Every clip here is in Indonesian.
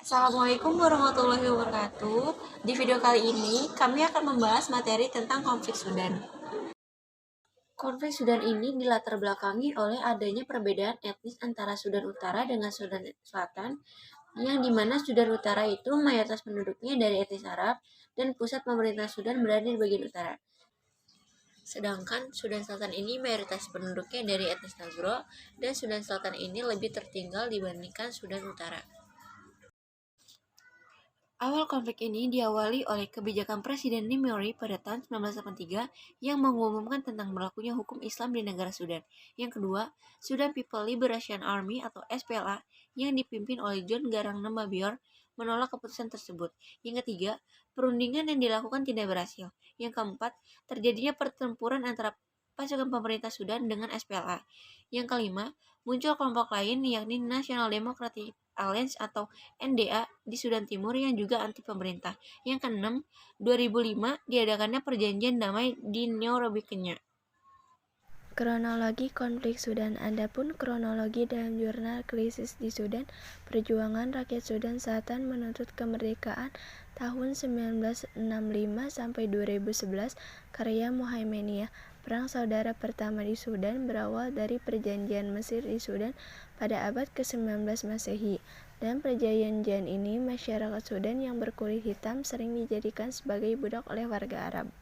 Assalamualaikum warahmatullahi wabarakatuh. Di video kali ini, kami akan membahas materi tentang konflik Sudan. Konflik Sudan ini dilatar belakangi oleh adanya perbedaan etnis antara Sudan Utara dengan Sudan Selatan, yang dimana Sudan Utara itu mayoritas penduduknya dari etnis Arab dan pusat pemerintahan Sudan berada di bagian utara. Sedangkan Sudan Selatan ini mayoritas penduduknya dari etnis Negro, dan Sudan Selatan ini lebih tertinggal dibandingkan Sudan Utara. Awal konflik ini diawali oleh kebijakan Presiden Nimori pada tahun 1983 yang mengumumkan tentang berlakunya hukum Islam di negara Sudan. Yang kedua, Sudan People Liberation Army atau SPLA yang dipimpin oleh John Garang Nambabyor menolak keputusan tersebut. Yang ketiga, perundingan yang dilakukan tidak berhasil. Yang keempat, terjadinya pertempuran antara pasukan pemerintah Sudan dengan SPLA. Yang kelima, muncul kelompok lain yakni National Democratic Alliance atau NDA di Sudan Timur yang juga anti pemerintah. Yang keenam, 2005 diadakannya perjanjian damai di Nairobi, Kenya. Kronologi konflik Sudan. Adapun kronologi dalam jurnal Krisis di Sudan, perjuangan rakyat Sudan Selatan menuntut kemerdekaan tahun 1965 sampai 2011, karya Muhaiminiyah. Perang Saudara Pertama di Sudan berawal dari perjanjian Mesir di Sudan pada abad ke-19 Masehi. Dan perjanjian ini, masyarakat Sudan yang berkulit hitam sering dijadikan sebagai budak oleh warga Arab.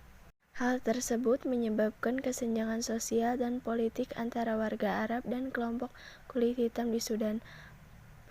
Hal tersebut menyebabkan kesenjangan sosial dan politik antara warga Arab dan kelompok kulit hitam di Sudan.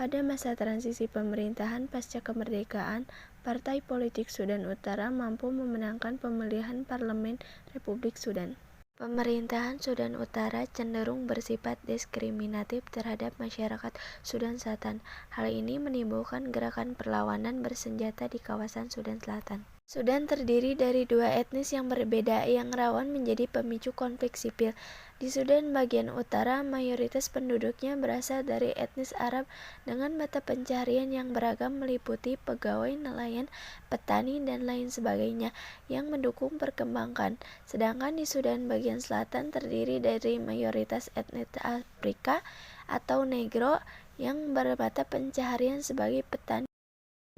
Pada masa transisi pemerintahan pasca kemerdekaan, Partai Politik Sudan Utara mampu memenangkan pemilihan Parlemen Republik Sudan. Pemerintahan Sudan Utara cenderung bersifat diskriminatif terhadap masyarakat Sudan Selatan. Hal ini menimbulkan gerakan perlawanan bersenjata di kawasan Sudan Selatan. Sudan terdiri dari dua etnis yang berbeda yang rawan menjadi pemicu konflik sipil. Di Sudan bagian utara, mayoritas penduduknya berasal dari etnis Arab dengan mata pencaharian yang beragam meliputi pegawai, nelayan, petani, dan lain sebagainya yang mendukung perkembangan. Sedangkan di Sudan bagian selatan terdiri dari mayoritas etnis Afrika atau Negro yang bermata pencaharian sebagai petani.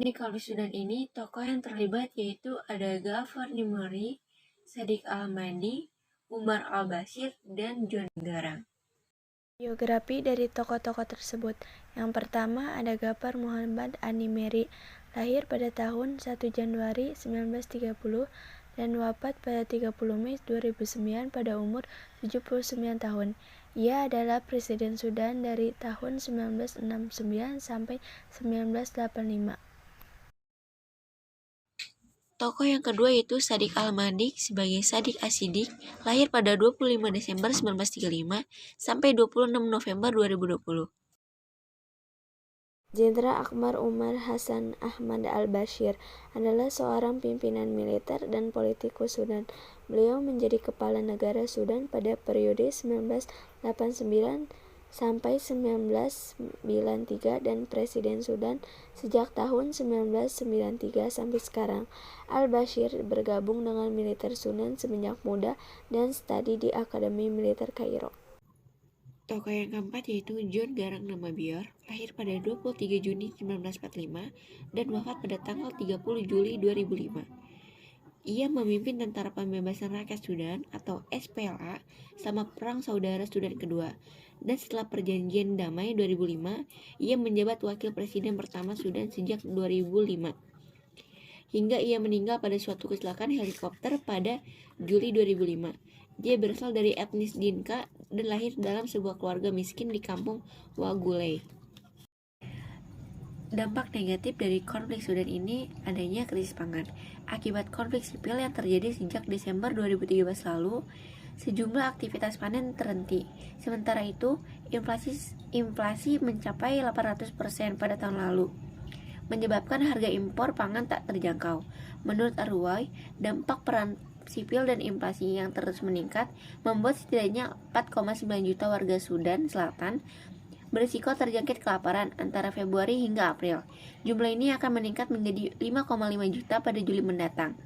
Di konflik Sudan ini, tokoh yang terlibat yaitu ada Ghaffar Nimori, Sadiq Al-Mahdi, Umar Al-Bashir, dan John Garang. Biografi dari tokoh-tokoh tersebut. Yang pertama ada Ghaffar Muhammad An-Nimeri, lahir pada tahun 1 Januari 1930 dan wafat pada 30 Mei 2009 pada umur 79 tahun. Ia adalah Presiden Sudan dari tahun 1969 sampai 1985. Tokoh yang kedua yaitu Sadiq Al-Mahdi sebagai Sadiq As-Siddiq, lahir pada 25 Desember 1935 sampai 26 November 2020. Jenderal Akbar Umar Hassan Ahmad al-Bashir adalah seorang pimpinan militer dan politikus Sudan. Beliau menjadi kepala negara Sudan pada periode 1989 sampai 1993 dan Presiden Sudan sejak tahun 1993 sampai sekarang. Al-Bashir bergabung dengan militer Sudan semenjak muda dan studi di Akademi Militer Kairo. Tokoh yang keempat yaitu John Garang Nambabyor, lahir pada 23 Juni 1945 dan wafat pada tanggal 30 Juli 2005. Ia memimpin Tentara Pembebasan Rakyat Sudan atau SPLA selama Perang Saudara Sudan Kedua, dan setelah Perjanjian Damai 2005, ia menjabat Wakil Presiden pertama Sudan sejak 2005. Hingga ia meninggal pada suatu kecelakaan helikopter pada Juli 2005. Dia berasal dari etnis Dinka dan lahir dalam sebuah keluarga miskin di kampung Wagulei. Dampak negatif dari konflik Sudan ini adanya krisis pangan. Akibat konflik sipil yang terjadi sejak Desember 2013 lalu, sejumlah aktivitas panen terhenti. Sementara itu, inflasi mencapai 800% pada tahun lalu, menyebabkan harga impor pangan tak terjangkau. Menurut Arwai, dampak perang sipil dan inflasi yang terus meningkat membuat setidaknya 4,9 juta warga Sudan Selatan berisiko terjangkit kelaparan antara Februari hingga April. Jumlah ini akan meningkat menjadi 5,5 juta pada Juli mendatang.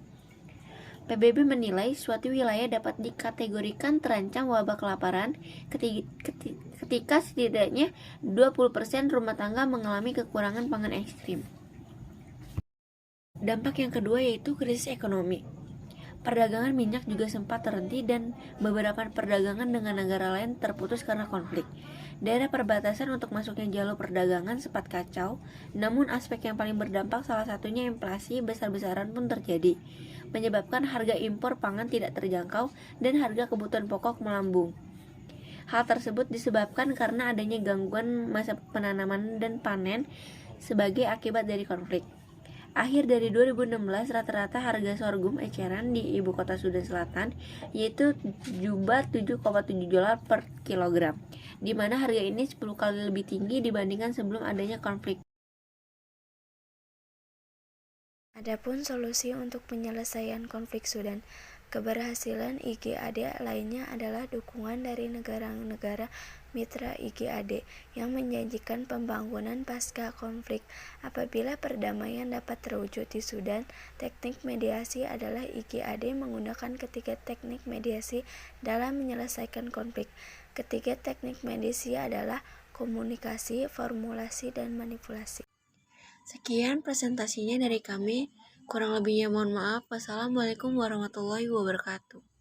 PBB menilai suatu wilayah dapat dikategorikan terancam wabah kelaparan ketika setidaknya 20% rumah tangga mengalami kekurangan pangan ekstrim. Dampak yang kedua yaitu krisis ekonomi. Perdagangan minyak juga sempat terhenti dan beberapa perdagangan dengan negara lain terputus karena konflik. Daerah perbatasan untuk masuknya jalur perdagangan sempat kacau, namun aspek yang paling berdampak salah satunya inflasi besar-besaran pun terjadi, menyebabkan harga impor pangan tidak terjangkau dan harga kebutuhan pokok melambung. Hal tersebut disebabkan karena adanya gangguan masa penanaman dan panen sebagai akibat dari konflik. Akhir dari 2016, rata-rata harga sorghum eceran di ibu kota Sudan Selatan yaitu jumlah $7,7 per kilogram, di mana harga ini 10 kali lebih tinggi dibandingkan sebelum adanya konflik. Adapun solusi untuk penyelesaian konflik Sudan, keberhasilan IGAD lainnya adalah dukungan dari negara-negara mitra IGAD yang menjanjikan pembangunan pasca konflik. Apabila perdamaian dapat terwujud di Sudan, teknik mediasi adalah IGAD menggunakan ketiga teknik mediasi dalam menyelesaikan konflik. Ketiga teknik mediasi adalah komunikasi, formulasi, dan manipulasi. Sekian presentasinya dari kami. Kurang lebihnya mohon maaf. Wassalamualaikum warahmatullahi wabarakatuh.